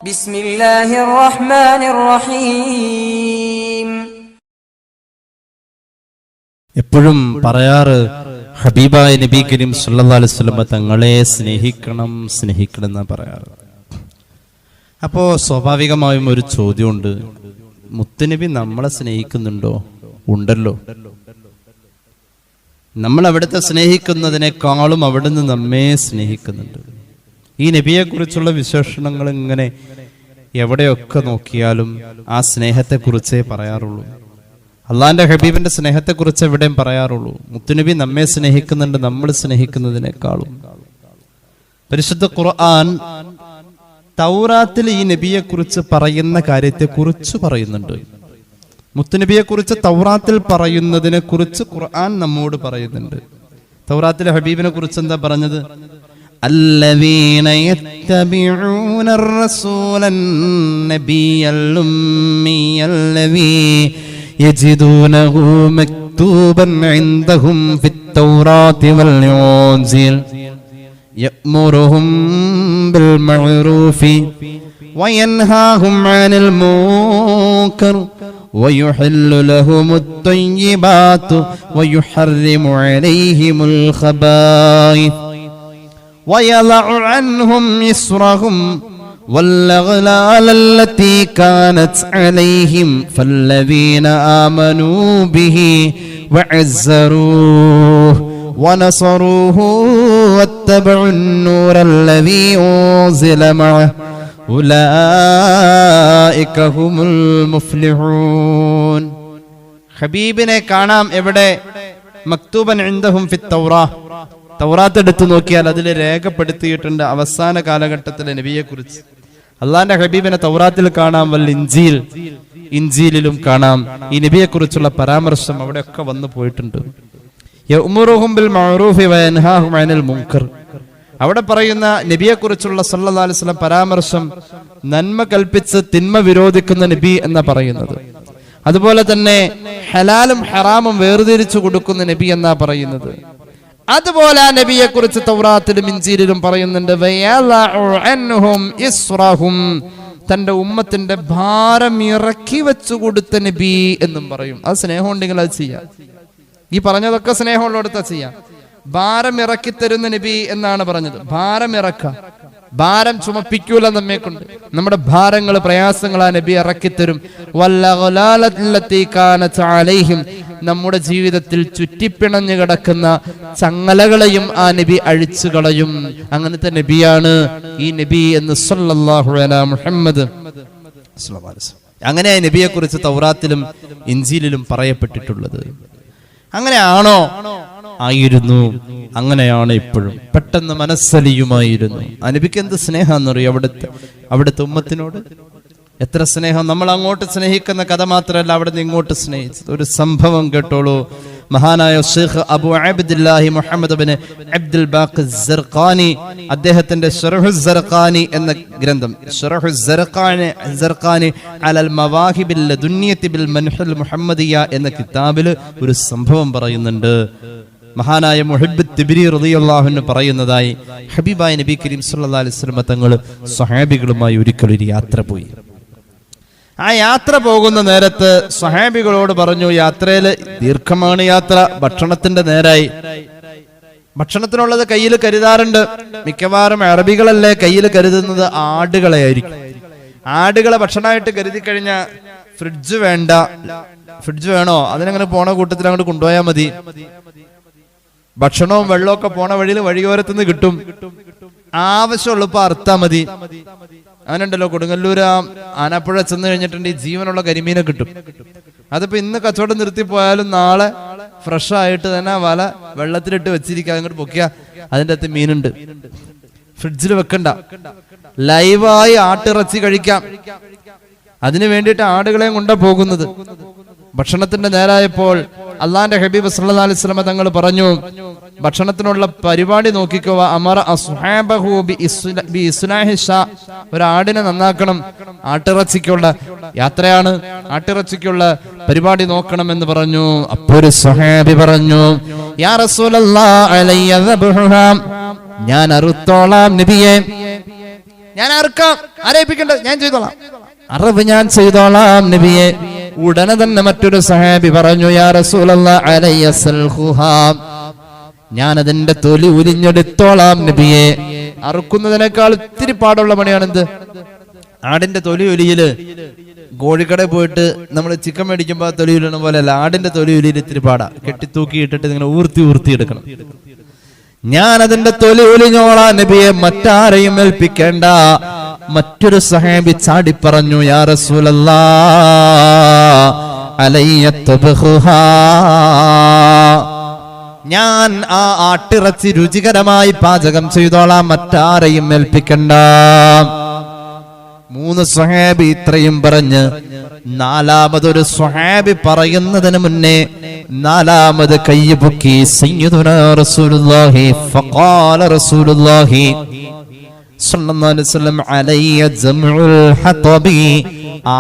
ബിസ്മില്ലാഹിർ റഹ്മാനിർ റഹീം. എപ്പോഴും പറയാറ് ഹബീബായ നബി കരീം സല്ലല്ലാഹു അലൈഹി വസല്ലം തങ്ങളെ സ്നേഹിക്കണം എന്നാ പറയാറ്. അപ്പോൾ സ്വാഭാവികമായും ഒരു ചോദ്യമുണ്ട്, മുത്തുനബി നമ്മളെ സ്നേഹിക്കുന്നുണ്ടോ? ഉണ്ടല്ലോ. നമ്മൾ അവിടുത്തെ സ്നേഹിക്കുന്നതിനേക്കാളും അവിടുന്ന് നമ്മെ സ്നേഹിക്കുന്നുണ്ട്. ഈ നബിയെ കുറിച്ചുള്ള വിശേഷണങ്ങൾ ഇങ്ങനെ എവിടെയൊക്കെ നോക്കിയാലും ആ സ്നേഹത്തെക്കുറിച്ചേ പറയാറുള്ളൂ. അള്ളാന്റെ ഹബീബിന്റെ സ്നേഹത്തെക്കുറിച്ച് എവിടെയും പറയാറുള്ളൂ. മുത്തുനബി നമ്മെ സ്നേഹിക്കുന്നുണ്ട്, നമ്മൾ സ്നേഹിക്കുന്നതിനേക്കാളും. പരിശുദ്ധ ഖുർആൻ തൗറാത്തിൽ ഈ നബിയെ കുറിച്ച് പറയുന്ന കാര്യത്തെ കുറിച്ച് പറയുന്നുണ്ട്. മുത്തുനബിയെ കുറിച്ച് തൗറാത്തിൽ പറയുന്നതിനെ കുറിച്ച് ഖുർആൻ നമ്മോട് പറയുന്നുണ്ട്. തൗറാത്തിലെ ഹബീബിനെ കുറിച്ച് എന്താ പറഞ്ഞത്? الذين يتبعون الرسول النبي الأمي الذي يجدونه مكتوبا عندهم في التوراة والإنجيل يأمرهم بالمعروف وينهاهم عن المنكر ويحل لهم الطيبات ويحرم عليهم الخبائث ويضع عنهم إصرهم والأغلال التي كانت عليهم فالذين آمنوا به وعزروه ونصروه واتبعوا النور الذي أنزل معه أولئك هم المفلحون. ഹബീബിനെ കാണാം എവിടെ? മക്തൂബൻ ഇൻദഹും ഫി തൗറാത്ത്. തൗറാത്ത് എടുത്തു നോക്കിയാൽ അതിൽ രേഖപ്പെടുത്തിയിട്ടുണ്ട് അവസാന കാലഘട്ടത്തിലെ നബിയെ കുറിച്ച്. അള്ളാന്റെ ഹബീബിനെ തൗറാത്തിൽ കാണാം, വൽ ഇൻജീൽ, ഇൻജീലിലും കാണാം. ഈ നബിയെ കുറിച്ചുള്ള പരാമർശം അവിടെയൊക്കെ വന്നു പോയിട്ടുണ്ട്. യഅ്മുറുഹും ബിൽ മഅറൂഫി വയൻഹാഹും അനിൽ മുൻകർ. അവിടെ പറയുന്ന നബിയെ കുറിച്ചുള്ള സല്ലല്ലാഹു അലൈഹി വസല്ലം പരാമർശം നന്മ കൽപ്പിച്ച് തിന്മ വിരോധിക്കുന്ന നബി എന്നാ പറയുന്നത്. അതുപോലെ തന്നെ ഹലാലും ഹറാമും വേർതിരിച്ചു കൊടുക്കുന്ന നബി എന്നാ പറയുന്നത്. അതുപോലെ ആ നബിയെ കുറിച്ച് തൗറാത്തിലും ഇൻജീലിലും പറയുന്നുണ്ട്. തന്റെ ഉമ്മത്തിന്റെ ഭാരം ഇറക്കി വെച്ചു കൊടുത്ത നബി എന്നും പറയും. അത് സ്നേഹം ഉണ്ടെങ്കിൽ അത് ചെയ്യാം. ഈ പറഞ്ഞതൊക്കെ സ്നേഹമുള്ളടത്താ ചെയ്യാം. ഭാരം ഇറക്കി തരുന്ന നബി എന്നാണ് പറഞ്ഞത്. ഭാരം ഇറക്കാം, ഭാരം ചുമപ്പിക്കൂല നമ്മെ കൊണ്ട്. നമ്മുടെ ഭാരങ്ങൾ, പ്രയാസങ്ങൾ ആ നബി ഇറക്കിത്തരും. നമ്മുടെ ജീവിതത്തിൽ ചുറ്റിപ്പിണഞ്ഞു കിടക്കുന്ന ചങ്ങലകളെയും ആ നബി അഴിച്ചു കളയും. അങ്ങനത്തെ നബിയാണ് ഈ നബി എന്ന് സല്ലല്ലാഹു അലൈഹി മുഹമ്മദ്. അങ്ങനെ ആ നബിയെ കുറിച്ച് തൗറാത്തിലും ഇൻജീലിലും പറയപ്പെട്ടിട്ടുള്ളത്. അങ്ങനെയാണോ? ആയിരുന്നു. അങ്ങനെയാണ് ഇപ്പോഴും. പെട്ടെന്ന് മനസ്സലിയുമായിരുന്നു. ആ നബിക്ക് എന്ത് സ്നേഹാന്നറിയോ അവിടുത്തെ ഉമ്മത്തിനോട്? എത്ര സ്നേഹം! നമ്മൾ അങ്ങോട്ട് സ്നേഹിക്കുന്ന കഥ മാത്രമല്ല, അവിടെ നിന്ന് ഇങ്ങോട്ട് സ്നേഹിച്ചത്. ഒരു സംഭവം കേട്ടോളൂ. മഹാനായ Sheikh Abu Abdullahi Muhammad bin Abdul Baqi Zurqani, അദ്ദേഹത്തിന്റെ ശറഹു സർഖാനി എന്ന ഗ്രന്ഥം, ശറഹു സർഖാനി അലൽ മവാഹിബിൽ ലദുന്നിയത്തി ബിൽ മൻഹുൽ മുഹമ്മദിയ എന്ന കിതാബിൽ ഒരു സംഭവം പറയുന്നുണ്ട്. മഹാനായ മുഹിബ്ബ് തിബ്രി റളിയല്ലാഹു അൻഹു പറയുന്നതായി, ഹബീബായ നബി കരീം സല്ലല്ലാഹു അലൈഹി വസല്ലം തങ്ങൾ സ്വഹാബികളുമായി ഒരിക്കൽ ഒരു യാത്ര പോയി. ആ യാത്ര പോകുന്ന നേരത്ത് സ്വഹാബികളോട് പറഞ്ഞു, യാത്രയിൽ ദീർഘമാണ് യാത്ര, ഭക്ഷണത്തിന്റെ നേരായി. ഭക്ഷണത്തിനുള്ളത് കയ്യിൽ കരുതാറുണ്ട്. മിക്കവാറും അറബികളല്ലേ കയ്യിൽ കരുതുന്നത് ആടുകളെ ആയിരിക്കും. ആടുകളെ ഭക്ഷണമായിട്ട് കരുതി കഴിഞ്ഞാൽ ഫ്രിഡ്ജ് വേണ്ട. ഫ്രിഡ്ജ് വേണോ? അതിനങ്ങനെ പോണ കൂട്ടത്തിൽ അങ്ങോട്ട് കൊണ്ടുപോയാൽ മതി. ഭക്ഷണവും വെള്ളമൊക്കെ പോണ വഴിയിൽ വഴിയോരത്തുനിന്ന് കിട്ടും. ആവശ്യമുള്ളപ്പോ അറുത്താ മതി. അങ്ങനെയുണ്ടല്ലോ, കൊടുങ്ങല്ലൂർ ആനാപ്പുഴ ചെന്ന് കഴിഞ്ഞിട്ടുണ്ട്, ഈ ജീവനുള്ള കരിമീനെ കിട്ടും. അതിപ്പോ ഇന്ന് കച്ചവടം നിർത്തിപ്പോയാലും നാളെ ഫ്രഷ് ആയിട്ട് തന്നെ വല വെള്ളത്തിലിട്ട് വെച്ചിരിക്കുക. അങ്ങോട്ട് പൊക്കിയ അതിൻ്റെ അകത്ത് മീനുണ്ട്. ഫ്രിഡ്ജിൽ വെക്കണ്ട, ലൈവായി ആട്ടിറച്ചി കഴിക്കാം. അതിനു വേണ്ടിയിട്ട് ആടുകളെയും കൊണ്ടാ പോകുന്നത്. ഭക്ഷണത്തിന്റെ നേരായപ്പോൾ അള്ളാന്റെ ഹബീബ് സല്ലല്ലാഹു അലൈഹി വസല്ലം തങ്ങൾ പറഞ്ഞു, ഭക്ഷണത്തിനുള്ള പരിപാടി നോക്കിക്കോ. അമറ അസ്ഹാബഹു ബി ഇസ്ലാഹി ഷാ, ഒരു ആടിനെ നന്നാക്കണം. ആട്ടിറച്ചിക്കുള്ള യാത്രയാണ്, ആട്ടിറച്ചിക്കുള്ള പരിപാടി നോക്കണം എന്ന് പറഞ്ഞു. അപ്പോൾ ഒരു സ്വഹാബി പറഞ്ഞു, യാ റസൂലല്ലാഹ് അലയ്യ ദബ്ഹുഹാ, ഞാൻ അറുത്തോളാം നബിയെ. ഞാൻ അറുക്കാം, ആരേൽപ്പിക്കണ്ട, ഞാൻ ചെയ്തോളാം, അറവ് ഞാൻ ചെയ്തോളാം നബിയെ. ഉടനെ തന്നെ മറ്റൊരു സഹാബി പറഞ്ഞു, യാ റസൂലല്ലാഹ് അലയ്യസ്ൽഹുഹാ, ഞാൻ അതിന്റെ തൊലി ഉരിഞ്ഞെടുത്തോളാം നബിയെ. അറുക്കുന്നതിനേക്കാൾ ഇത്തിരി പാടുള്ള പണിയാണെന്ത്? ആടിന്റെ തൊലി ഒലിയില് കോഴിക്കടയിൽ പോയിട്ട് നമ്മൾ ചിക്കൻ മേടിക്കുമ്പോ തൊലി ഉലിയണ പോലെയല്ല, ആടിന്റെ തൊലി ഉലിയിൽ ഇത്തിരി പാടാ. കെട്ടിത്തൂക്കി ഇട്ടിട്ട് ഇങ്ങനെ ഊർത്തി എടുക്കണം. ഞാൻ അതിന്റെ തൊലി ഒലിഞ്ഞോളാ നബിയെ, മറ്റാരെയും ഏൽപ്പിക്കേണ്ട. മറ്റൊരു സഹാബി ചാടി പറഞ്ഞു, യാ റസൂലല്ലാഹ് അലയ്യ തബ്ഖുഹാ, ഞാൻ ആ ആട്ടിറച്ചി രുചികരമായി പാചകം ചെയ്തോളാം, മറ്റാരെയും ഏൽപ്പിക്കണ്ട. 3 സ്വഹാബി ഇത്രയും പറഞ്ഞ് നാലാമതൊരു സ്വഹാബി പറയുന്നതിന് മുന്നേ 4ാമത് കയ്യ് പൊക്കി സയ്യിദുനാ റസൂലുള്ളാഹി ഫഖാല റസൂലുള്ളാഹി സ്വല്ലല്ലാഹു അലൈഹി വസല്ലം അലയ്യ ജംഉൽ ഹതബി,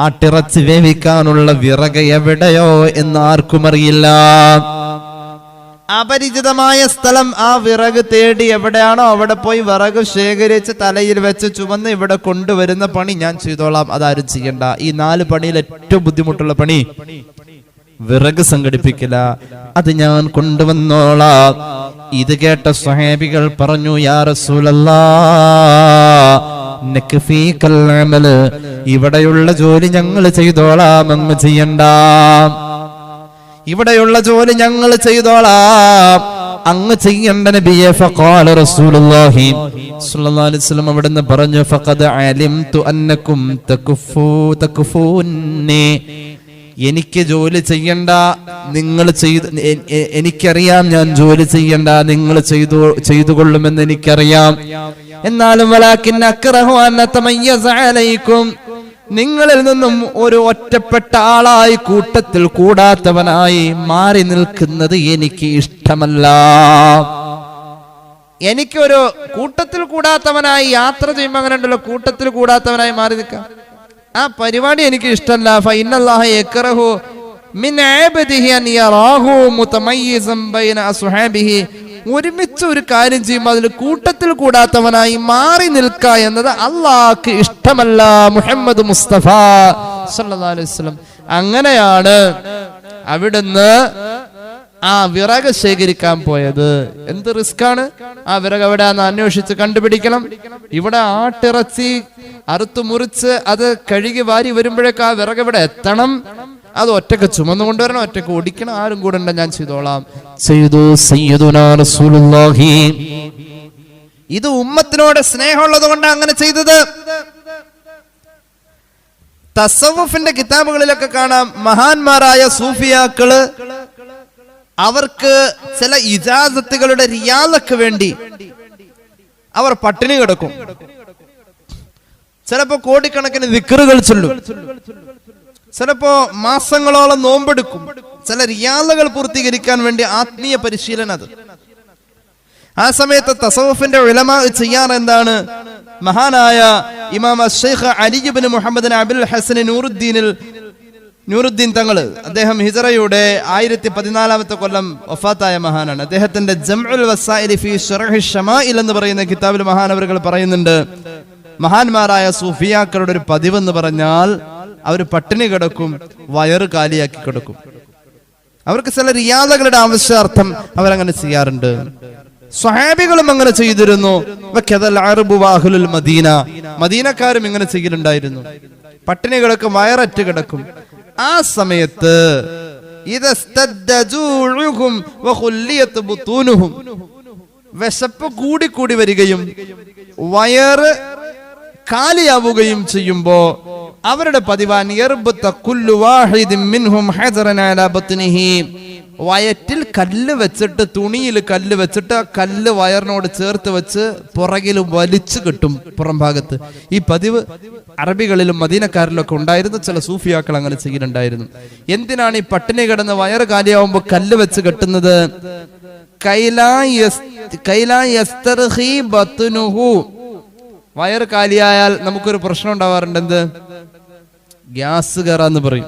ആട്ടിറച്ചി വേവിക്കാനുള്ള വിറക് എവിടെയോ എന്ന് ആർക്കും അറിയില്ല. അപരിചിതമായ സ്ഥലം, ആ വിറക് തേടി എവിടെയാണോ അവിടെ പോയി വിറക് ശേഖരിച്ച് തലയിൽ വെച്ച് ചുമന്ന് ഇവിടെ കൊണ്ടുവരുന്ന പണി ഞാൻ ചെയ്തോളാം, അതാരും ചെയ്യണ്ട. ഈ 4 പണിയിൽ ഏറ്റവും ബുദ്ധിമുട്ടുള്ള പണി വിറക് സംഘടിപ്പിക്കില്ല, അത് ഞാൻ കൊണ്ടുവന്നോളാം. ഇത് കേട്ട സ്വഹാബികൾ പറഞ്ഞു, യാ റസൂലല്ലാഹ് നക്ഫീകൽ അമൽ, ഇവിടെയുള്ള ജോലി ഞങ്ങൾ ചെയ്തോളാം, അങ്ങ് ചെയ്യണ്ട. ഇവിടെയുള്ള ജോലി ഞങ്ങൾ ചെയ്തോളാം, അങ്ങ് ചെയ്യണ്ട നബിയെ. ഫഖാല റസൂലുള്ളാഹി സ്വല്ലല്ലാഹു അലൈഹി വസല്ലം അവിടുന്ന് പറഞ്ഞു, ഫഖദ് അലിംതു അന്നകും തക്ഫൂനി, എനിക്ക് ജോലി ചെയ്യണ്ട, നിങ്ങൾ എനിക്കറിയാം, ഞാൻ ജോലി ചെയ്യണ്ട, നിങ്ങൾ ചെയ്തുകൊള്ളുമെന്ന് എനിക്കറിയാം. എന്നാലും വലാകിൻ അക്റഹു അൻ തമയ്യസ അലൈക്കും, നിങ്ങളിൽ നിന്നും ഒരു ഒറ്റപ്പെട്ട ആളായി, കൂട്ടത്തിൽ കൂടാത്തവനായി മാറി നിൽക്കുന്നത് എനിക്ക് ഇഷ്ടമല്ല. എനിക്കൊരു കൂട്ടത്തിൽ കൂടാത്തവനായി യാത്ര ചെയ്യുമ്പോൾ അങ്ങനെ ഉണ്ടല്ലോ, കൂട്ടത്തിൽ കൂടാത്തവനായി മാറി നിൽക്കാം, ആ പരിപാടി എനിക്ക് ഇഷ്ടമല്ല. ഫഇന്നല്ലാഹ യക്റഹു മിൻ അബ്ദിഹി അൻ യറാഹു മുതമയ്യിസൻ ബൈന അസ്ഹാബിഹി, ഒരുമിച്ച് ഒരു കാര്യം ചെയ്യുമ്പോൾ അതിൽ കൂട്ടത്തിൽ കൂടാത്തവനായി മാറി നിൽക്കുക എന്നത് അള്ളാഹ്ക്ക് ഇഷ്ടമല്ല. മുഹമ്മദ് മുസ്തഫ സല്ലല്ലാഹു അലൈഹി വസല്ലം അങ്ങനെയാണ് അവിടുന്ന് ആ വിറക് ശേഖരിക്കാൻ പോയത്. എന്ത് റിസ്കാണ്! ആ വിറക് എവിടെയാന്ന് അന്വേഷിച്ച് കണ്ടുപിടിക്കണം. ഇവിടെ ആട്ടിറച്ചി അറുത്തു മുറിച്ച് അത് കഴുകി വാരി വരുമ്പോഴേക്ക് ആ വിറക് ഇവിടെ എത്തണം. അത് ഒറ്റക്ക് ചുമന്നു കൊണ്ടുവരണം, ഒറ്റക്ക് ഓടിക്കണം, ആരും കൂടെ ഉണ്ട, ഞാൻ ചെയ്തോളാം. ചെയ്തു സയ്യിദുനാ റസൂലുള്ളാഹി. ഇത് ഉമ്മത്തിനോട് സ്നേഹമുള്ളത് കൊണ്ടാണ് അങ്ങനെ ചെയ്തത്. തസവുഫിന്റെ കിതാബുകളിലൊക്കെ കാണാം, മഹാന്മാരായ സൂഫിയാക്കള് അവർക്ക് ചില ഇജാസത്തുകളുടെ റിയാദക്ക് വേണ്ടി അവർ പട്ടിണി കിടക്കും. ചിലപ്പോ കോടിക്കണക്കിന് ദിക്റുകൾ ചൊല്ലും, ചിലപ്പോ മാസങ്ങളോളം നോമ്പെടുക്കും. ചില റിയാദകൾ പൂർത്തീകരിക്കാൻ വേണ്ടി ആത്മീയ പരിശീലനം. അത് ആ സമയത്ത് തസവുഫിന്റെ ഉലമാ ചെയ്യാറ് എന്താണ്? മഹാനായ ഇമാം ശൈഖ് അലി ഇബ്നു മുഹമ്മദ് അബുൽ ഹസൻ നൂറുദ്ദീൻ തങ്ങള്, അദ്ദേഹം ഹിജറയുടെ 1014 കൊല്ലം വഫാത്തായ മഹാനാണ്. അദ്ദേഹത്തിന്റെ ജംഉൽ വസായിലി ഫീ ശർഹി ശമാഇൽ എന്ന് പറയുന്ന കിതാബിൽ മഹാനവറുകൾ പറയുന്നുണ്ട്, മഹാന്മാരായ സൂഫിയാക്കളുടെ ഒരു പതിവെന്ന് പറഞ്ഞാൽ അവർ പട്ടിണി കിടക്കും, വയറ് കാലിയാക്കി കിടക്കും. അവർക്ക് ചില റിയാദകളുടെ ആവശ്യാർത്ഥം അവരങ്ങനെ ചെയ്യാറുണ്ട്. സ്വഹാബികളും അങ്ങനെ ചെയ്തിരുന്നു. മദീനക്കാരും ഇങ്ങനെ ചെയ്യലുണ്ടായിരുന്നു. പട്ടിണി കിടക്കും, വയററ്റ് കിടക്കും. ആ സമയത്ത് വിശപ്പ് കൂടി വരികയും വയറ് കാലിയാവുകയും ചെയ്യുമ്പോ അവരുടെ പതിവാൻ വയറ്റിൽ കല്ല് വെച്ചിട്ട്, തുണിയിൽ കല്ല് വെച്ചിട്ട് ആ കല്ല് വയറിനോട് ചേർത്ത് വെച്ച് പുറകിൽ വലിച്ചു കെട്ടും പുറം ഭാഗത്ത്. ഈ പതിവ് അറബികളിലും മദീനക്കാരിലൊക്കെ ഉണ്ടായിരുന്നു. ചില സൂഫിയാക്കൾ അങ്ങനെ ചെയ്യുന്നുണ്ടായിരുന്നു. എന്തിനാണ് ഈ പട്ടിണി കിടന്ന് വയറ് കാലിയാവുമ്പോ കല്ല് വെച്ച് കെട്ടുന്നത്? വയറ് കാലിയായാൽ നമുക്കൊരു പ്രശ്നം ഉണ്ടാവാറുണ്ട്. എന്ത്? ഗ്യാസ് കയറാന്ന് പറയും.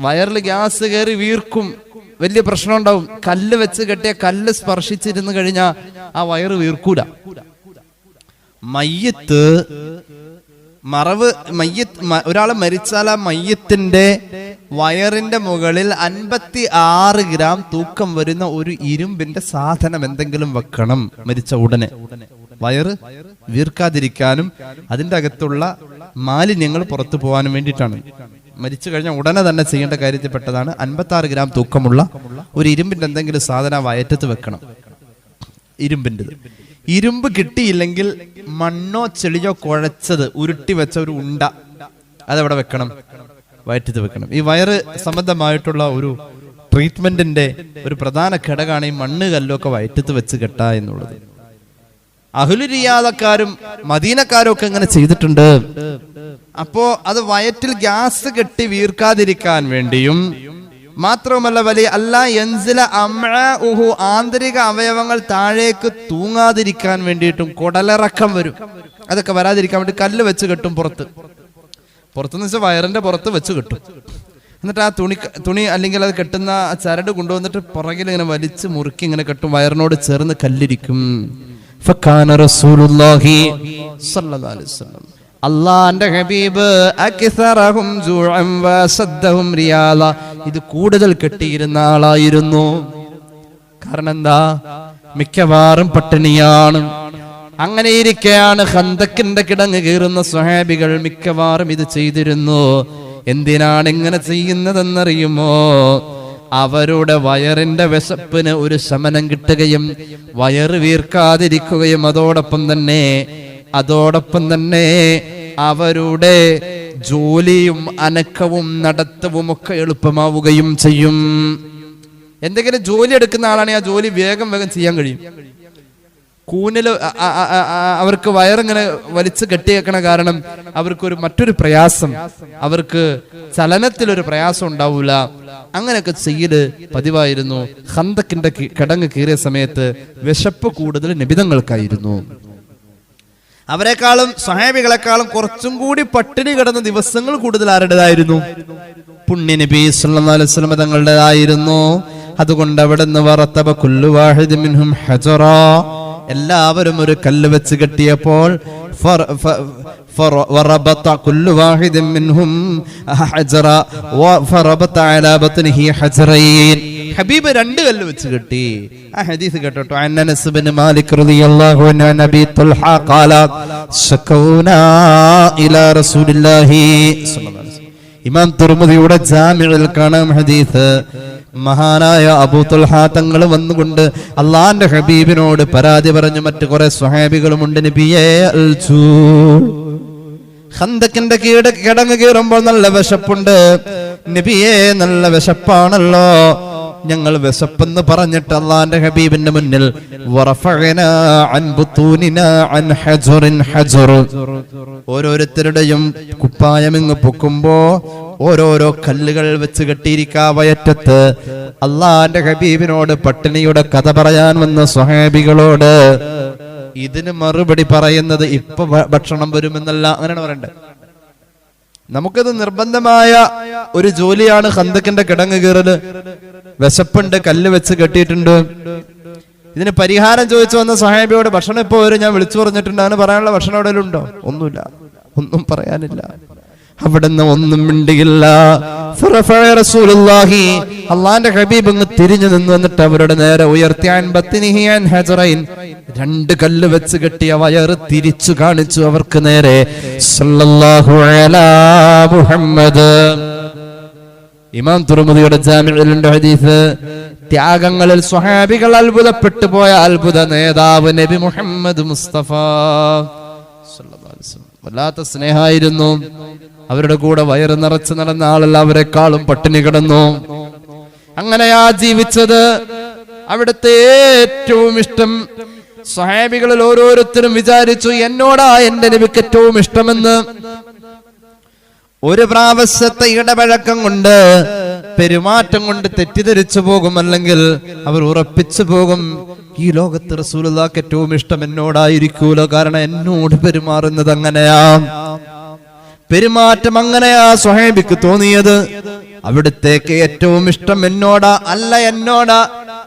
വയറില് ഗ്യാസ് കയറി വീർക്കും, വലിയ പ്രശ്നം ഉണ്ടാവും. കല്ല് വെച്ച് കെട്ടിയ കല്ല് സ്പർശിച്ചിരുന്ന് കഴിഞ്ഞാൽ ആ വയറ് വീർക്കൂല. മയ്യത്ത് ഒരാള് മരിച്ചാൽ ആ മയ്യത്തിന്റെ വയറിന്റെ മുകളിൽ 56 ഗ്രാം തൂക്കം വരുന്ന ഒരു ഇരുമ്പിന്റെ സാധനം എന്തെങ്കിലും വെക്കണം മരിച്ച ഉടനെ. വയറ് വീർക്കാതിരിക്കാനും അതിന്റെ അകത്തുള്ള മാലിന്യങ്ങൾ പുറത്തു പോകാനും വേണ്ടിയിട്ടാണ്. മരിച്ചു കഴിഞ്ഞാൽ ഉടനെ തന്നെ ചെയ്യേണ്ട കാര്യത്തിൽപ്പെട്ടതാണ് 56 ഗ്രാം തൂക്കമുള്ള ഒരു ഇരുമ്പിന്റെ എന്തെങ്കിലും സാധനം വയറ്റത്ത് വെക്കണം. ഇരുമ്പ് കിട്ടിയില്ലെങ്കിൽ മണ്ണോ ചെളിയോ കുഴച്ചത് ഉരുട്ടി വെച്ച ഒരു ഉണ്ട അതവിടെ വെക്കണം, വയറ്റത്ത് വെക്കണം. ഈ വയറ് സംബന്ധമായിട്ടുള്ള ഒരു ട്രീറ്റ്മെന്റിന്റെ ഒരു പ്രധാന ഘടകമാണ് ഈ മണ്ണ് കല്ലൊക്കെ വയറ്റത്ത് വെച്ച് കെട്ടുക എന്നുള്ളത്. അഹ്ലു റിയാദക്കാരും മദീനക്കാരും ഒക്കെ ഇങ്ങനെ ചെയ്തിട്ടുണ്ട്. അപ്പോ അത് വയറ്റിൽ ഗ്യാസ് കെട്ടി വീർക്കാതിരിക്കാൻ വേണ്ടിയും മാത്രവുമല്ല വലിയ അല്ലാ യൻസില അംഉഹു ആന്തരിക അവയവങ്ങൾ താഴേക്ക് തൂങ്ങാതിരിക്കാൻ വേണ്ടിയിട്ടും കുടലിറക്കം വരും. അതൊക്കെ വരാതിരിക്കാൻ വേണ്ടി കല്ല് വെച്ച് കെട്ടും. പുറത്തുനിന്ന് വെച്ചാൽ വയറിന്റെ പുറത്ത് വെച്ച് കെട്ടും. എന്നിട്ട് ആ തുണി അല്ലെങ്കിൽ അത് കെട്ടുന്ന ചരട് കൊണ്ടുവന്നിട്ട് പുറകിൽ ഇങ്ങനെ വലിച്ച് മുറുക്കി ഇങ്ങനെ കെട്ടും. വയറിനോട് ചേർന്ന് കല്ലിരിക്കും. ഫകാന റസൂലുള്ളാഹി സ്വല്ലല്ലാഹു അലൈഹി വസല്ലം അല്ലാഹുവിന്റെ ഹബീബ് അക്സറഹും ജൂഅൻ വസദ്ദഹും റിയാല ഇത് കൂടുതൽ കെട്ടിയിരുന്ന ആളായിരുന്നു. കാരണം എന്താ? മിക്കവാറും പട്ടിണിയാണ്. അങ്ങനെ ഇരിക്കെയാണ് ഖന്തക്കിന്റെ കിടങ്ങ് കീറുന്ന സ്വഹാബികൾ മിക്കവാറും ഇത് ചെയ്തിരുന്നു. എന്തിനാണ് ഇങ്ങനെ ചെയ്യുന്നതെന്നറിയുമോ? അവരുടെ വയറിന്റെ വിശപ്പിന് ഒരു ശമനം കിട്ടുകയും വയറ് വീർക്കാതിരിക്കുകയും അതോടൊപ്പം തന്നെ അവരുടെ ജോലിയും അനക്കവും നടത്തവും ഒക്കെ എളുപ്പമാവുകയും ചെയ്യും. എന്തെങ്കിലും ജോലി എടുക്കുന്ന ആളാണെങ്കിൽ ആ ജോലി വേഗം ചെയ്യാൻ കഴിയും. കൂനില് അവർക്ക് വയറിങ്ങനെ വലിച്ചു കെട്ടിയേക്കണ കാരണം അവർക്കൊരു മറ്റൊരു പ്രയാസം, അവർക്ക് ചലനത്തിലൊരു പ്രയാസം ഉണ്ടാവൂല. അങ്ങനെയൊക്കെ ചെയ്യല് പതിവായിരുന്നു. ഖന്തക്കിന്റെ കിടങ്ങ് കീറിയ സമയത്ത് വിശപ്പ് കൂടുതൽ നബിതങ്ങൾക്കായിരുന്നു. അവരെക്കാളും സ്വഹാബികളെക്കാളും കുറച്ചും കൂടി പട്ടിണി കിടന്ന ദിവസങ്ങൾ കൂടുതൽ ആരുടേതായിരുന്നു? പുണ്യ നബി സല്ലല്ലാഹു അലൈഹി വസല്ലം തങ്ങളുടേതായിരുന്നു. അതുകൊണ്ട് അവിടുന്ന് വറതബ കുല്ലു വാഹിദ് മിൻഹും ഹജറാ എല്ലാവരും ഒരു കല്ല് വെച്ച് കെട്ടിയപ്പോൾ وربط كل واحد منهم حجرا فربط على بطنه حجرين ഹബീബ് രണ്ട് കല്ല് വെച്ച് കെട്ടി. ആ ഹദീസ് കേട്ടോ. അനസ് ബിൻ മാലിക് റളിയല്ലാഹു അൻഹു നബി തുൽഹ ഖാല ശകൗനാ ഇലാ റസൂലില്ലാഹി സ്വല്ലല്ലാഹു അലൈഹി വസല്ലം. ഇമാം തുർമുദിയുടെ ജാമിഉൽ കാണാം ഹദീസ്. മഹാനായ അബൂ തുൽഹ തങ്ങൾ വന്നുകൊണ്ട് അള്ളാന്റെ ഹബീബിനോട് പരാതി പറഞ്ഞു. മറ്റു കുറെ സ്വഹാബികളുമുണ്ട്. നബിയേ ഖന്തക്കിന്റെ കിടങ്ങ് കീറുമ്പോൾ നല്ല വിശപ്പുണ്ട് നബിയേ, നല്ല വിശപ്പാണല്ലോ. ഞങ്ങൾ വിശപ്പെന്ന് പറഞ്ഞിട്ട് അള്ളാന്റെ ഹബീബിന്റെ മുന്നിൽ ഓരോരുത്തരുടെയും കുപ്പായം ഇങ്ങ് പൊക്കുമ്പോ ഓരോരോ കല്ലുകൾ വെച്ച് കെട്ടിയിരിക്കാ വയറ്റത്ത്. അള്ളാന്റെ ഹബീബിനോട് പട്ടിണിയുടെ കഥ പറയാൻ വന്ന സ്വഹാബികളോട് ഇതിന് മറുപടി പറയുന്നത് ഇപ്പൊ ഭക്ഷണം വരുമെന്നല്ല, അങ്ങനെയാണ് പറയണ്ടത്. നമുക്കത് നിർബന്ധമായ ഒരു ജോലിയാണ് ഖന്തക്കിന്റെ കിടങ്ങ് കീറല്. വിശപ്പുണ്ട്, കല്ല് വെച്ച് കെട്ടിയിട്ടുണ്ട്. ഇതിന് പരിഹാരം ചോദിച്ചു വന്ന സ്വഹാബിയോട് ഭക്ഷണം ഇപ്പൊ വരും, ഞാൻ വിളിച്ചു പറഞ്ഞിട്ടുണ്ട്, അങ്ങനെ പറയാനുള്ള ഭക്ഷണം എവിടെയും ഉണ്ടോ? ഒന്നുമില്ല, ഒന്നും പറയാനില്ല. അവിടുന്ന് ഒന്നും മിണ്ടിയില്ല. അള്ളാന്റെ ഹബീബ് അങ്ങ് തിരിഞ്ഞു നിന്ന് വന്നിട്ട് അവരുടെ നേരെ ഉയർത്തിയാൻ രണ്ട് കല്ല് വെച്ച് കെട്ടിയ വയറ് തിരിച്ചു കാണിച്ചു അവർക്ക് നേരെ. സല്ലല്ലാഹു അലാ മുഹമ്മദ്. ഇമാം തുർമുദിയുടെ ജാമിഉൽ ഹദീസ്. ത്യാഗങ്ങളിൽ സ്വഹാബികൾ അത്ഭുതപ്പെട്ടു പോയ അത്ഭുത നേതാവ് നബി മുഹമ്മദ് മുസ്തഫ സല്ലല്ലാഹു അലൈഹി വസല്ലം. വല്ലാത്ത സ്നേഹമായിരുന്നു. അവരുടെ കൂടെ വയറ് നിറച്ച് നടന്ന ആളല്ല, അവരെക്കാളും പട്ടിണി കിടന്നു. അങ്ങനെയാ ജീവിച്ചത്. അവിടുത്തെ ഏറ്റവും ഇഷ്ടം സ്വഹാബികളിൽ ഓരോരുത്തരും വിചാരിച്ചു എന്നോടാ എന്റെ നബിക്ക് ഏറ്റവും ഇഷ്ടമെന്ന്. ഒരു പ്രാവശ്യത്തെ ഇടപഴക്കം കൊണ്ട്, പെരുമാറ്റം കൊണ്ട് തെറ്റിദ്ധരിച്ചു പോകും, അല്ലെങ്കിൽ അവർ ഉറപ്പിച്ചു പോകും ഈ ലോകത്ത് റസൂലുള്ളാഹിക്ക് ഏറ്റവും ഇഷ്ടം എന്നോടായിരിക്കൂല. കാരണം എന്നോട് പെരുമാറുന്നത് അങ്ങനെയാ, പെരുമാറ്റം അങ്ങനെയാ സ്വഹാബിക്ക് തോന്നിയത്. അവിടുത്തേക്ക് ഏറ്റവും ഇഷ്ടം എന്നോടാ, അല്ല എന്നോടാ.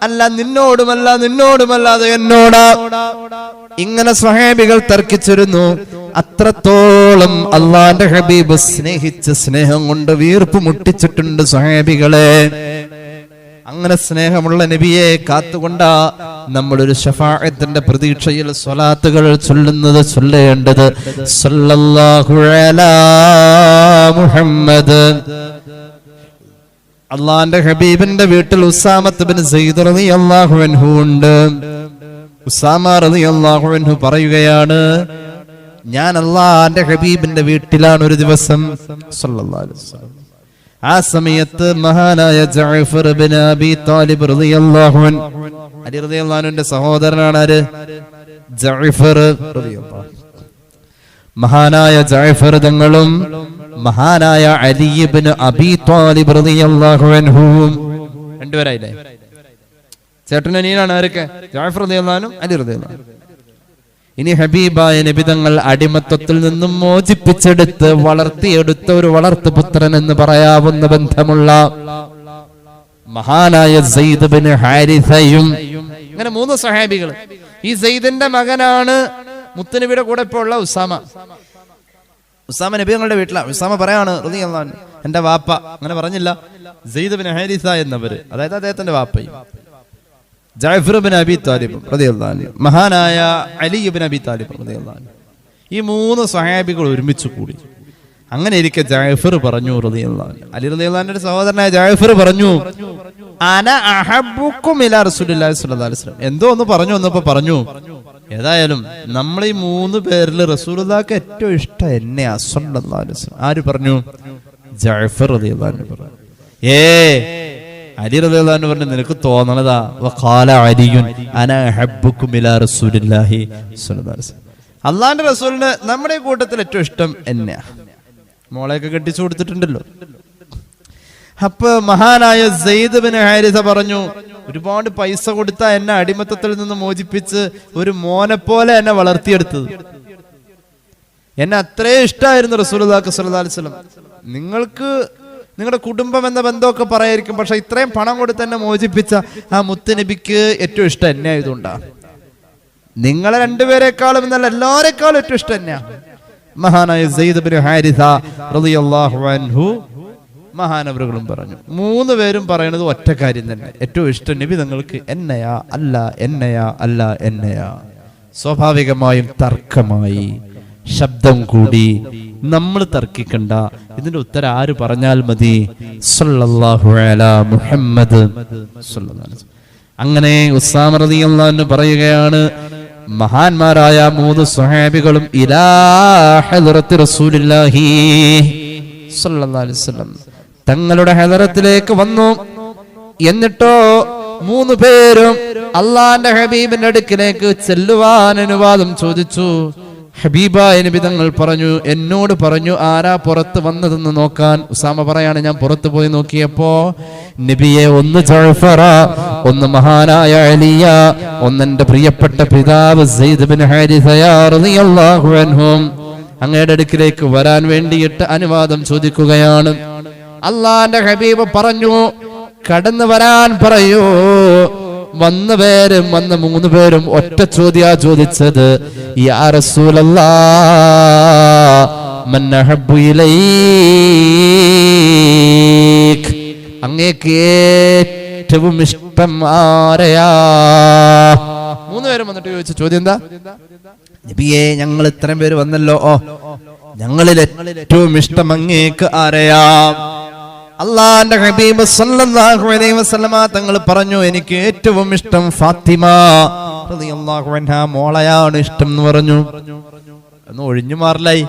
അല്ല നിന്നോടുമല്ലാതെ എന്നോടാ. ഇങ്ങനെ സ്വഹാബികൾ തർക്കിച്ചിരുന്നു. അത്രത്തോളം അള്ളാന്റെ ഹബീബ് സ്നേഹിച്ച് സ്നേഹം കൊണ്ട് വീർപ്പ് മുട്ടിച്ചിട്ടുണ്ട് സ്വഹാബികളെ. അങ്ങനെ സ്നേഹമുള്ള നബിയെ കാത്തുകൊണ്ടാ നമ്മളൊരു ശഫാഅത്തിന്റെ പ്രതീക്ഷയിൽ സ്വലാത്തുകൾ ചൊല്ലേണ്ടത്. സല്ലല്ലാഹു അലാ മുഹമ്മദ്. അള്ളാന്റെ ഹബീബിന്റെ വീട്ടിൽ ഉസാമത്ത് ബിൻ സയ്യിദ് റളിയല്ലാഹു അൻഹു ഉണ്ട്. ഉസാമ റളിയല്ലാഹു അൻഹു പറയുകയാണ്, ഞാൻ അള്ളാന്റെ ഹബീബിന്റെ വീട്ടിലാണ് ഒരു ദിവസം. സല്ലല്ലാഹു അലൈഹി വസല്ലം. ആ സമയത്ത് മഹാനായ ജഅഫർ ബിൻ അബി താലിബ് റളിയല്ലാഹു അൻഹു, അലി റളിയല്ലാഹു അൻഹുവിന്റെ സഹോദരനാണ് ആര്? ജഅഫർ റളിയല്ലാഹു. മഹാനായ ജഅഫർ തങ്ങളും മഹാനായ അലി ഇബ്നു അബി താലിബ് റളിയല്ലാഹു അൻഹു രണ്ടുപേരായില്ലേ? ചേട്ടനും അനിയനാണ് ആരൊക്കെ? ജഅഫർ റളിയല്ലാഹു അൻഹു, അലി റളിയല്ലാഹു അൻഹു. ഇനി ഹബീബായ നബി തങ്ങൾ അടിമത്തത്തിൽ നിന്നും മോചിപ്പിച്ചെടുത്ത് വളർത്തിയെടുത്ത ഒരു വളർത്തുപുത്രൻ എന്ന് പറയാവുന്ന ബന്ധമുള്ള മഹാനായ സെയ്ദ് ബിൻ ഹാരിസയും, ഇങ്ങനെ 3 സഹാബികൾ. ഈ സെയ്ദിന്റെ മകനാണ് മുത്തുനബിയുടെ കൂടെ ഇപ്പോൾ ഉള്ള ഉസാമ. ഉസാമ നബി തങ്ങളുടെ വീട്ടിലാണ്. ഉസാമ പറയാണ്, റളിയല്ലാഹു അൻഹു, എന്റെ വാപ്പ, അങ്ങനെ പറഞ്ഞില്ല, സെയ്ദ് ബിൻ ഹാരിസ എന്നവര്, അതായത് അദ്ദേഹത്തിന്റെ വാപ്പയും ജഅഫർ ബിൻ അബി താലിബ് റളിയല്ലാഹു അൻഹു, മഹാനായ അലി ഇബ്നു അബി താലിബ് റളിയല്ലാഹു അൻഹു, ഈ 3 സ്വഹാബികൾ ഒരുമിച്ച് കൂടി. അങ്ങനെ ഇരിക്കെ ജഅഫർ പറഞ്ഞു റളിയല്ലാഹു അൻഹു, അലി റളിയല്ലാഹു അൻഹുവിന്റെ സഹോദരനായ ജഅഫർ പറഞ്ഞു, അന അഹബ്ബുക്കും ഇലാ റസൂലില്ലാഹി സ്വല്ലല്ലാഹു അലൈഹി വസല്ലം. എന്തോ ഒന്ന് പറഞ്ഞു. ഏതായാലും നമ്മൾ ഈ 3 പേരിൽ റസൂലുള്ളാഹിക്ക് ഏറ്റവും ഇഷ്ടം എന്നെയാ സ്വല്ലല്ലാഹു അലൈഹി വസല്ലം. ആര് പറഞ്ഞു? ജഅഫർ റളിയല്ലാഹു അൻഹു പറഞ്ഞു. അലി റളിയല്ലാഹു അൻഹു പറഞ്ഞു, നിനക്ക് തോന്നണതാ. വഖാല അലിയുൻ അന അഹബ്ബുക്കും ഇലാ റസൂലില്ലാഹി സ്വല്ലല്ലാഹു അലൈഹി വസല്ലം. അല്ലാഹുവിന്റെ റസൂലിന് നമ്മുടെ കൂട്ടത്തിൽ ഏറ്റവും ഇഷ്ടം എന്നെയാ. മോളെയൊക്കെ കെട്ടിച്ചു കൊടുത്തിട്ടുണ്ടല്ലോ. അപ്പൊ മഹാനായ സെയ്ദ് ബിൻ ഹാരിസ പറഞ്ഞു, ഒരുപാട് പൈസ കൊടുത്ത എന്നെ അടിമത്തത്തിൽ നിന്ന് മോചിപ്പിച്ച് ഒരു മോനെ പോലെ എന്നെ വളർത്തിയെടുത്തത്. എന്നെ അത്രേ ഇഷ്ടമായിരുന്നു റസൂലുള്ളാഹി സ്വല്ലല്ലാഹു അലൈഹി വസല്ലം. നിങ്ങൾക്ക് നിങ്ങളുടെ കുടുംബം എന്ന ബന്ധമൊക്കെ പറയായിരിക്കും, പക്ഷെ ഇത്രയും പണം കൊടുത്ത് എന്നെ മോചിപ്പിച്ച ആ മുത്തുനബിക്ക് ഏറ്റവും ഇഷ്ടം എന്നെ ആയതുകൊണ്ടാണ്. നിങ്ങളെ രണ്ടുപേരെക്കാളും എന്നല്ല എല്ലാവരെക്കാളും ഏറ്റവും ഇഷ്ടം എന്നെയാ. മഹാനായ സെയ്ദ് ബിൻ ഹാരിസ റളിയല്ലാഹു അൻഹു മഹാനവറുകളും പറഞ്ഞു. 3 പേരും പറയുന്നത് ഒറ്റ കാര്യം തന്നെ, ഏറ്റവും ഇഷ്ടം നബി തങ്ങൾക്ക് എന്നയാ അല്ല എന്നയാ. സ്വാഭാവികമായും തർക്കമായി, ശബ്ദം കൂടി. നമ്മൾ തർക്കിക്കണ്ട, ഇതിന്റെ ഉത്തരം ആര് പറഞ്ഞാൽ മതി? സല്ലല്ലാഹു അലാ മുഹമ്മദ് സല്ലല്ലാഹു അലൈഹി വസല്ലം. അങ്ങനെ ഉസാമ റളിയല്ലാഹു അൻഹു പറയുകയാണ്, മഹാന്മാരായ 3 സ്വഹാബികളും ഇലാ ഹദ്റത്തി റസൂലില്ലാഹി സല്ലല്ലാഹു അലൈഹി വസല്ലം തങ്ങളുടെ ഹദറത്തിലേക്ക് വന്നു. എന്നിട്ടോ 3 പേരും അള്ളാന്റെ ഹബീബിന്റെ അടുക്കിലേക്ക് ചെല്ലുവാൻ അനുവാദം ചോദിച്ചു. ഹബീബായ നബി തങ്ങൾ പറഞ്ഞു, എന്നോട് പറഞ്ഞു ആരാ പുറത്ത് വന്നതെന്ന് നോക്കാൻ. ഉസാമ പറയാണ്, ഞാൻ പുറത്തു പോയി നോക്കിയപ്പോ നബിയെ ഒന്ന് ജഅഫറ, ഒന്ന് മഹാനായ അലിയ, ഒന്നെന്റെ പ്രിയപ്പെട്ട പിതാവ് സെയ്ദ് ബിൻ ഹാരിസ റളിയല്ലാഹു അൻഹു അങ്ങയുടെ അടുക്കിലേക്ക് വരാൻ വേണ്ടിയിട്ട് അനുവാദം ചോദിക്കുകയാണ്. അള്ളാന്റെ ഹബീബ് പറഞ്ഞു, കടന്നു വരാൻ പറയൂ. വന്ന 3 പേരും ഒറ്റ ചോദ്യാ ചോദിച്ചത്, യാ റസൂലല്ലാഹ് മൻ അഹബ്ബു ഇലൈക്, അങ്ങേക്ക് ഏറ്റവും ഇഷ്ടം ആരെയാ? 3 പേരും വന്നിട്ട് ചോദിച്ച ചോദ്യം എന്താ? നബിയെ, ഞങ്ങൾ ഇത്രയും പേര് വന്നല്ലോ, ഞങ്ങളിൽ ഏറ്റവും ഇഷ്ടം അങ്ങേക്ക് ആരെയാ? അള്ളാന്റെ ഹബീബ് സല്ലല്ലാഹു അലൈഹി വസല്ലമ തങ്ങൾ പറഞ്ഞു, എനിക്ക് ഏറ്റവും ഇഷ്ടം ഫാത്തിമ റളിയല്ലാഹു അൻഹാ, മോളയാണ് ഇഷ്ടം എന്ന് പറഞ്ഞു. ഒന്ന് ഒഴിഞ്ഞു മാറലായി.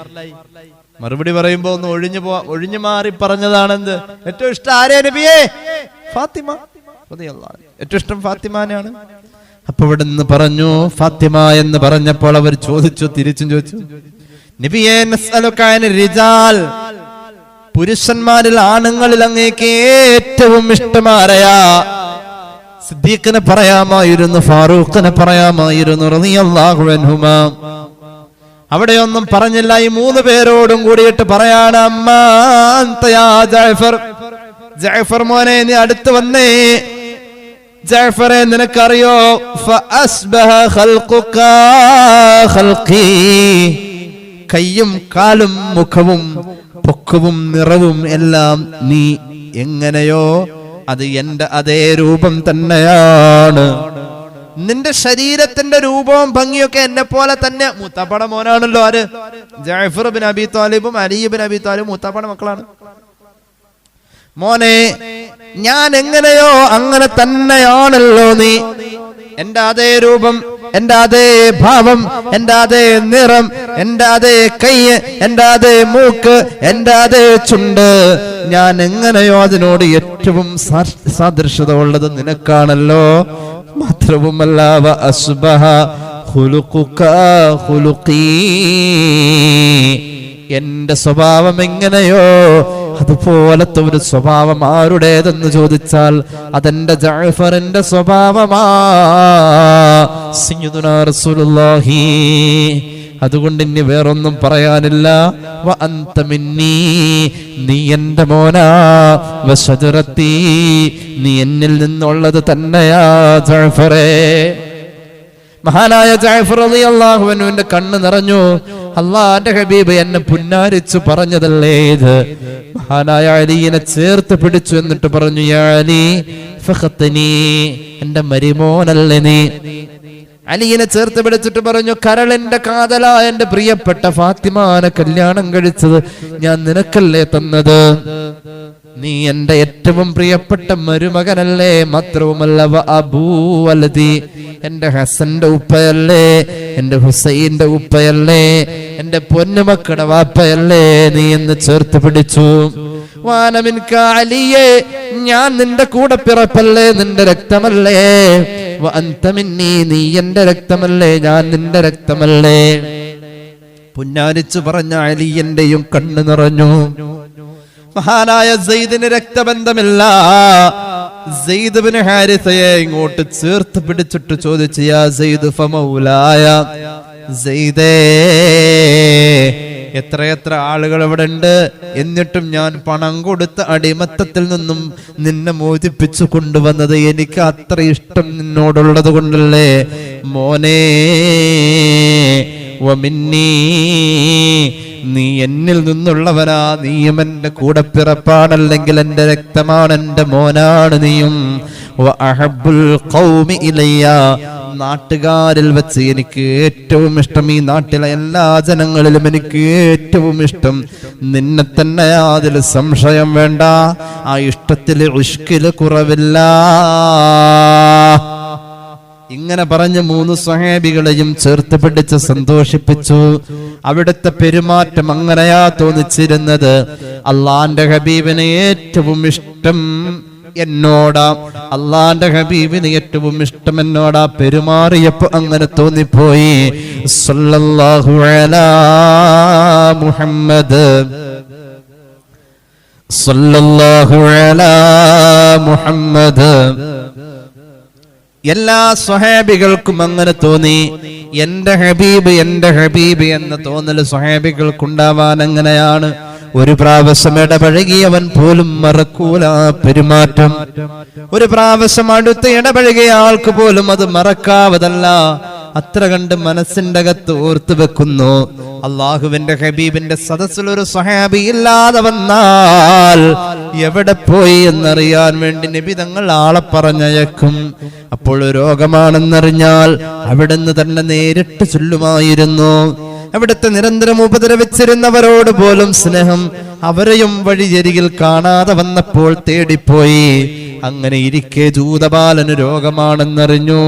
മറുപടി പറയുമ്പോ ഒന്ന് ഒഴിഞ്ഞു മാറി പറഞ്ഞതാണെന്ത്? ഏറ്റവും ഇഷ്ടം ആരെയാ നബിയെ? ഫാത്തിമ റളിയല്ലാഹു അൻഹാ, ഏറ്റവും ഇഷ്ടം ഫാത്തിമാനാണ്. അപ്പൊ ഇവിടെ നിന്ന് പറഞ്ഞു ഫാത്തിമ എന്ന് പറഞ്ഞപ്പോൾ അവർ തിരിച്ചും ചോദിച്ചു, നബിയെ നസ്അലുക അനിർ റിജാൽ, പുരുഷന്മാരിൽ ആണുങ്ങളിൽ അങ്ങേക്ക് ഏറ്റവും ഇഷ്ടമാരെയാ? സിദ്ദീഖിനെ പറയാമായിരുന്നു, ഫാറൂഖിനെ പറയാമായിരുന്നു റളിയല്ലാഹു അൻഹുമാ. അവിടെയൊന്നും പറഞ്ഞില്ല. ഈ 3 പേരോടും കൂടിയിട്ട് പറയാണ്, അമ്മാ അൻത യാ ജഅഫർ, ജഅഫർ മോനെ നീ അടുത്ത് വന്നേ. ജഅഫറെ നിനക്കറിയോ ഫഅസ്ബഹ ഖൽഖുക ഖൽഖി, കയ്യും കാലും മുഖവും പൊക്കവും നിറവും എല്ലാം നീ എങ്ങനെയോ അത് എന്റെ അതേ രൂപം തന്നെയാണ്. നിന്റെ ശരീരത്തിന്റെ രൂപവും ഭംഗിയൊക്കെ എന്നെ പോലെ തന്നെ. മൂത്താപ്പയുടെ മോനാണല്ലോ ആര്? ജഅഫർ ബിൻ അബി താലിബും അലി ബിൻ അബി താലിബും മൂത്താപ്പയുടെ മക്കളാണ്. മോനെ, ഞാൻ എങ്ങനെയോ അങ്ങനെ തന്നെയാണല്ലോ നീ. എന്റെ അതേ രൂപം, എന്റെ അതേ ഭാവം, എന്റെ അതേ നിറം, എന്റെ അതേ കൈ, എന്റെ അതേ മൂക്ക്, എന്റെ അതേ ചുണ്ട്, ഞാൻ എങ്ങനെയോ അതിനോട് ഏറ്റവും സാദൃശ്യത ഉള്ളത് നിനക്കാണല്ലോ. മാത്രവുമല്ല വഅസ്ബഹ ഖുലുഖുക ഖുലുഖി, എന്റെ സ്വഭാവം എങ്ങനെയോ അതുപോലത്തെ ഒരു സ്വഭാവം ആരുടേതെന്ന് ചോദിച്ചാൽ അതെന്റെ ജഅഫറിന്റെ സ്വഭാവമാ സയ്യിദുനാ റസൂലുള്ളാഹി. അതുകൊണ്ട് ഇനി വേറൊന്നും പറയാനില്ല. വ അൻത മിന്നീ, നീ എന്റെ മോനാ. വശജറത്തി, നീ എന്നിൽ നിന്നുള്ളത് തന്നെയാ ജഅഫറേ. മഹാനായ ജഅഫർ റളിയല്ലാഹു അൻഹുവിന്റെ കണ്ണ് നിറഞ്ഞു. അല്ലാഹുവിന്റെ ഹബീബ് എന്നെ പുന്നാരിച്ചു പറഞ്ഞതല്ലേ ഇത്. മഹാനായ അലിയെ ചേർത്ത് പിടിച്ചു എന്നിട്ട് പറഞ്ഞു, യാ അലി ഫഖത്നി, എന്റെ മരിമോനല്ലേ നീ. അലിയെ ചേർത്ത് പിടിച്ചിട്ട് പറഞ്ഞു, കരളിന്റെ കാതല എന്റെ പ്രിയപ്പെട്ട ഫാത്തിമാനെ കല്യാണം കഴിച്ചത് ഞാൻ നിനക്കല്ലേ തന്നത്. നീ എന്റെ ഏറ്റവും പ്രിയപ്പെട്ട മരുമകനല്ലേ. മാത്രവുമല്ല അബൂ വലദി, എന്റെ ഹസന്റെ ഉപ്പയല്ലേ, എന്റെ ഹുസൈന്റെ ഉപ്പയല്ലേ, എന്റെ പൊന്നുമക്കളുടെ വാപ്പയല്ലേ നീ എന്ന് ചേർത്ത് പിടിച്ചു. വാനമിൻക അലിയെ, ഞാൻ നിന്റെ കൂടെ പിറപ്പല്ലേ, നിന്റെ രക്തമല്ലേ. വഅൻത മിന്നീ, നീ എന്റെ രക്തമല്ലേ, ഞാൻ നിന്റെ രക്തമല്ലേ. പുന്നാരിച്ചു പറഞ്ഞ അലിയന്റെയും കണ്ണ് നിറഞ്ഞു. മഹാനായ സെയ്ദിന് രക്തബന്ധമില്ല. സെയ്ദ് ബിൻ ഹാരിസയെ ഇങ്ങോട്ട് ചേർത്ത് പിടിച്ചിട്ട് ചോദിച്ചു, യാ സെയ്ദ് ഫമൗലായ, സെയ്ദേ, എത്രയെത്ര ആളുകൾ ഇവിടെ ഉണ്ട്, എന്നിട്ടും ഞാൻ പണം കൊടുത്ത അടിമത്തത്തിൽ നിന്നും നിന്നെ മോചിപ്പിച്ചു കൊണ്ടുവന്നത് എനിക്ക് അത്ര ഇഷ്ടം നിന്നോടുള്ളത് കൊണ്ടല്ലേ. മോനെ, വമിന്നീ, നീ എന്നിൽ നിന്നുള്ളവനാ, നീയും എന്റെ കൂടെ പിറപ്പാണല്ലെങ്കിൽ എന്റെ രക്തമാണ്, എന്റെ മോനാണ് നീയും. വഅഹബ്ബുൽ ഖൗമി ഇലയ്യ, നാട്ടുകാരിൽ വെച്ച് എനിക്ക് ഏറ്റവും ഇഷ്ടം, ഈ നാട്ടിലെ എല്ലാ ജനങ്ങളിലും എനിക്ക് ഏറ്റവും ഇഷ്ടം നിന്നെ തന്നെയാ, അതിൽ സംശയം വേണ്ട. ആ ഇഷ്ടത്തില് ഉഷ്കില് കുറവില്ല. ഇങ്ങനെ പറഞ്ഞ് 3 സ്വഹാബികളെയും ചേർത്ത് പിടിച്ച് സന്തോഷിപ്പിച്ചു. അവിടുത്തെ പെരുമാറ്റം അങ്ങനെയാ തോന്നിച്ചിരുന്നത്. അള്ളാന്റെ ഹബീബിന് ഏറ്റവും ഇഷ്ടം എന്നോടാ, അള്ളാന്റെ ഹബീബിന് ഏറ്റവും ഇഷ്ടം എന്നോടാ പെരുമാറിയപ്പോ അങ്ങനെ തോന്നിപ്പോയി. സല്ലല്ലാഹു അലാ മുഹമ്മദ്, സല്ലല്ലാഹു അലാ മുഹമ്മദ്. എല്ലാ സ്വഹാബികൾക്കും അങ്ങനെ തോന്നി. എന്റെ ഹബീബ്, എന്റെ ഹബീബ് എന്ന തോന്നൽ സ്വഹാബികൾക്കുണ്ടാവാൻ എങ്ങനെയാണ്? ഒരു പ്രാവശ്യം ഇടപഴകിയവൻ പോലും മറക്കൂല പെരുമാറ്റം. ഒരു പ്രാവശ്യം അടുത്ത് ഇടപഴകിയ ആൾക്ക് പോലും അത് മറക്കാവതല്ല. അത്ര കണ്ട് മനസ്സിന്റെ അകത്ത് ഓർത്തു വെക്കുന്നു. അള്ളാഹുവിന്റെ ഹബീബിന്റെ സദസ്സിൽ ഒരു സ്വഹാബി ഇല്ലാതെ വന്നാൽ എവിടെ പോയി എന്നറിയാൻ വേണ്ടി നബി തങ്ങൾ ആളെ പറഞ്ഞയക്കും. അപ്പോൾ രോഗമാണെന്നറിഞ്ഞാൽ അവിടുന്ന് തന്നെ നേരിട്ട് ചൊല്ലുമായിരുന്നു. അവിടുത്തെ നിരന്തരം ഉപദ്രവിച്ചിരുന്നവരോട് പോലും സ്നേഹം. അവരെയും വഴിയരികിൽ കാണാതെ വന്നപ്പോൾ തേടിപ്പോയി. അങ്ങനെ ഇരിക്കെ ജൂതബാലന് രോഗമാണെന്നറിഞ്ഞു.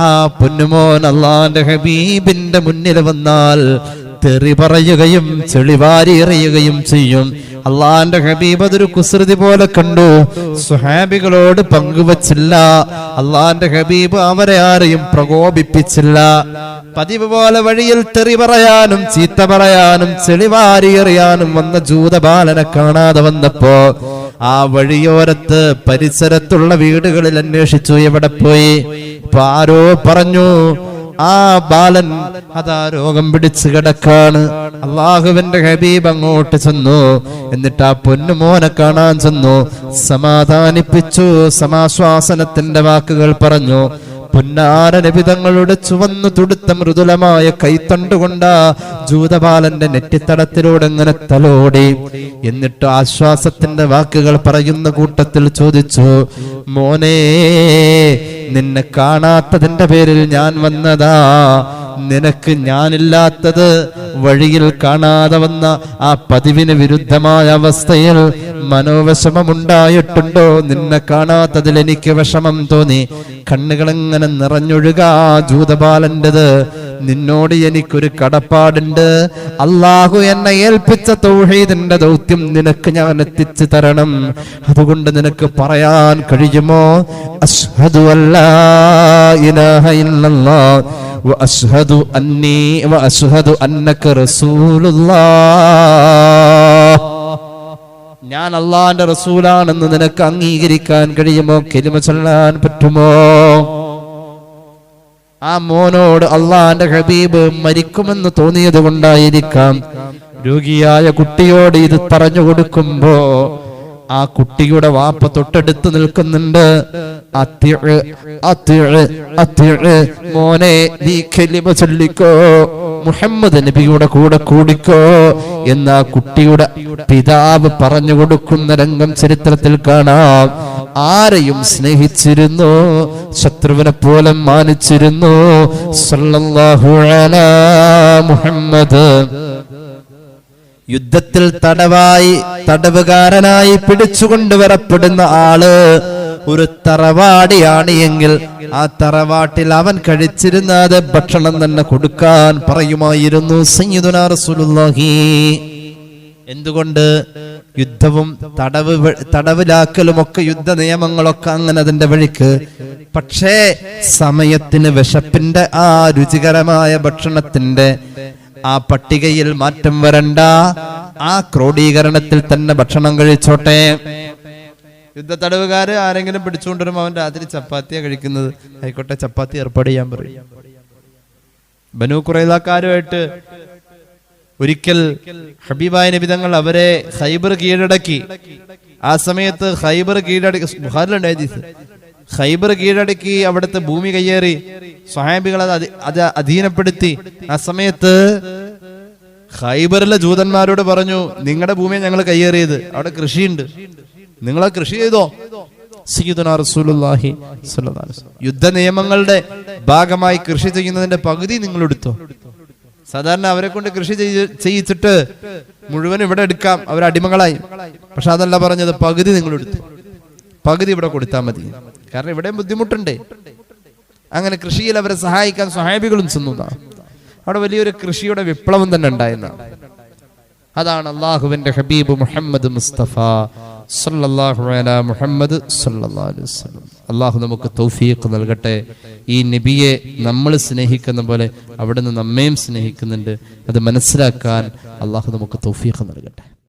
ആ പൊന്നുമോൻ അള്ളാന്റെ ഹബീബിന്റെ മുന്നിൽ വന്നാൽ തെറി പറയുകയും ചെളിവാരി എറിയുകയും ചെയ്യും. അള്ളാന്റെ ഹബീബ് അതൊരു കുസൃതി പോലെ കണ്ടു. സ്വഹാബികളോട് പങ്കുവച്ചില്ല. അള്ളാന്റെ ഹബീബ് അവരെ ആരെയും പ്രകോപിപ്പിച്ചില്ല. പതിവ് പോലെ വഴിയിൽ തെറി പറയാനും ചീത്ത പറയാനും ചെളിവാരി എറിയാനും വന്ന ജൂതബാലനെ കാണാതെ വന്നപ്പോ ആ വഴിയോരത്ത് പരിസരത്തുള്ള വീടുകളിൽ അന്വേഷിച്ചു. എവിടെ പോയി? ആരോ പറഞ്ഞു, ആ ബാലൻ അതാ രോഗം പിടിച്ചു കിടക്കാണ്. അള്ളാഹുവിന്റെ ഹബീബ് അങ്ങോട്ട് ചെന്നു. എന്നിട്ട് ആ പൊന്നുമോനെ കാണാൻ ചെന്നു. സമാധാനിപ്പിച്ചു, സമാശ്വാസനത്തിന്റെ വാക്കുകൾ പറഞ്ഞു. പുന്നാര നബി തങ്ങളുടെ ചുവന്നു തുടുത്ത മൃദുലമായ കൈത്തണ്ടുകൊണ്ട ജൂതബാലന്റെ നെറ്റിത്തടത്തിലൂടെ ഇങ്ങനെ തലോടി. എന്നിട്ട് ആശ്വാസത്തിന്റെ വാക്കുകൾ പറയുന്ന കൂട്ടത്തിൽ ചോദിച്ചു, മോനെ, നിന്നെ കാണാത്തതിന്റെ പേരിൽ ഞാൻ വന്നതാ. നിനക്ക് ഞാനില്ലാത്തത് വഴിയിൽ കാണാതെ വന്ന ആ പതിവിന് വിരുദ്ധമായ അവസ്ഥയിൽ മനോവിഷമമുണ്ടായിട്ടുണ്ടോ? നിന്നെ കാണാത്തതിൽ എനിക്ക് വിഷമം തോന്നി. കണ്ണുകളെങ്ങനെ നിറഞ്ഞൊഴുകാ ജൂതബാലൻ്റെത്. നിന്നോട് എനിക്കൊരു കടപ്പാടുണ്ട്. അള്ളാഹു എന്നെ ഏൽപ്പിച്ച തൗഹീദിന്റെ ദൗത്യം നിനക്ക് ഞാൻ എത്തിച്ചു തരണം. അതുകൊണ്ട് നിനക്ക് പറയാൻ കഴിയുമോ? അശ്ഹദു അല്ലാ ഇലാഹ ഇല്ലല്ലാഹ് വഅശ്ഹദു അന്നീ വഅശ്ഹദു അന്നക റസൂലുള്ളാഹ്. ഞാൻ അള്ളാന്റെ റസൂലാണെന്ന് നിനക്ക് അംഗീകരിക്കാൻ കഴിയുമോ? കലിമ ചൊല്ലാൻ പറ്റുമോ? ആ മോനോട് അള്ളാന്റെ ഹബീബ് മരിക്കുമെന്ന് തോന്നിയത് കൊണ്ടായിരിക്കാം രോഗിയായ കുട്ടിയോട് ഇത് പറഞ്ഞു കൊടുക്കുമ്പോ ആ കുട്ടിയുടെ വാപ്പ തൊട്ടടുത്ത് നിൽക്കുന്നുണ്ട്. മോനെ, നീ കലിമ ചൊല്ലിക്കോ, മുഹമ്മദ് നബിയുടെ കൂടെ കൂടിക്കോ എന്ന് ആ കുട്ടിയുടെ പിതാവ് പറഞ്ഞു കൊടുക്കുന്ന രംഗം ചരിത്രത്തിൽ കാണാം. ആരെയും സ്നേഹിച്ചിരുന്നു, ശത്രുവിനെ പോലെ മാനിച്ചിരുന്നു. സല്ലല്ലാഹു അലാ മുഹമ്മദ്. യുദ്ധത്തിൽ തടവുകാരനായി പിടിച്ചുകൊണ്ടുവരപ്പെടുന്ന ആള് ഒരു തറവാടിയാണ് എങ്കിൽ ആ തറവാട്ടിൽ അവൻ കഴിച്ചിരുന്നത് ഭക്ഷണം തന്നെ കൊടുക്കാൻ പറയുമായിരുന്നു സയ്യിദുനാ റസൂലുള്ളാഹി. എന്തുകൊണ്ട്? യുദ്ധവും തടവിലാക്കലും ഒക്കെ യുദ്ധ നിയമങ്ങളൊക്കെ അങ്ങനെ അതിന്റെ വഴിക്ക്. പക്ഷേ സമയത്തിന് വിശപ്പിന്റെ ആ രുചികരമായ ഭക്ഷണത്തിന്റെ ആ പട്ടികയിൽ മാറ്റം വരണ്ട. ആ ക്രോഡീകരണത്തിൽ തന്നെ ഭക്ഷണം കഴിച്ചോട്ടെ. യുദ്ധ തടവുകാര് ആരെങ്കിലും പിടിച്ചുകൊണ്ടുവരുമ്പോൾ അവൻ രാത്രി ചപ്പാത്തിയാ കഴിക്കുന്നത്. ആയിക്കോട്ടെ, ചപ്പാത്തി ഏർപ്പാട് ചെയ്യാൻ പറയും. ബനൂ ഖുറൈളക്കാരുമായിട്ട് ഒരിക്കൽ ഹബീബായ നബി തങ്ങൾ അവരെ ഖൈബർ കീഴടക്കി. ആ സമയത്ത് ഖൈബർ കീഴടക്കി, ബുഖാരിലുണ്ട് ഹദീസ്. ഖൈബർ കീഴടക്കി അവിടുത്തെ ഭൂമി കയ്യേറി, സ്വഹാബികളെ അത് അധീനപ്പെടുത്തി. ആ സമയത്ത് ഖൈബറിലെ ജൂതന്മാരോട് പറഞ്ഞു, നിങ്ങളുടെ ഭൂമിയെ ഞങ്ങൾ കയ്യേറിയത്, അവിടെ കൃഷിയുണ്ട്, നിങ്ങളെ കൃഷി ചെയ്തോ. സയ്യിദുനാ റസൂലുള്ളാഹി സ്വല്ലല്ലാഹു അലൈഹി വസല്ലം യുദ്ധ നിയമങ്ങളുടെ ഭാഗമായി കൃഷി ചെയ്യുന്നതിന്റെ പകുതി നിങ്ങൾ എടുത്തോ. സാധാരണ അവരെ കൊണ്ട് കൃഷി ചെയ്യിച്ചിട്ട് മുഴുവൻ ഇവിടെ എടുക്കാം, അവർ അടിമകളായി. പക്ഷെ അതല്ല പറഞ്ഞത്, പകുതി നിങ്ങൾ എടുത്തു, പകുതി ഇവിടെ കൊടുത്താൽ മതി. കാരണം ഇവിടെയും ബുദ്ധിമുട്ടുണ്ട്. അങ്ങനെ കൃഷിയിൽ അവരെ സഹായിക്കാൻ സ്വഹാബികളും ചെന്നതാണ്. അവിടെ വലിയൊരു കൃഷിയുടെ വിപ്ലവം തന്നെ ഉണ്ടായിരുന്നതാണ്. അതാണ് അള്ളാഹുവിന്റെ ഹബീബ് മുഹമ്മദ് മുസ്തഫ സല്ലല്ലാഹു അലാ മുഹമ്മദ് സല്ലല്ലാഹു അലൈഹി വസല്ലം. അള്ളാഹു നമുക്ക് തൗഫീഖ് നൽകട്ടെ. ഈ നബിയെ നമ്മൾ സ്നേഹിക്കുന്ന പോലെ അവിടുന്ന് നമ്മയും സ്നേഹിക്കുന്നുണ്ട്. അത് മനസ്സിലാക്കാൻ അള്ളാഹു നമുക്ക് തൗഫീഖ് നൽകട്ടെ.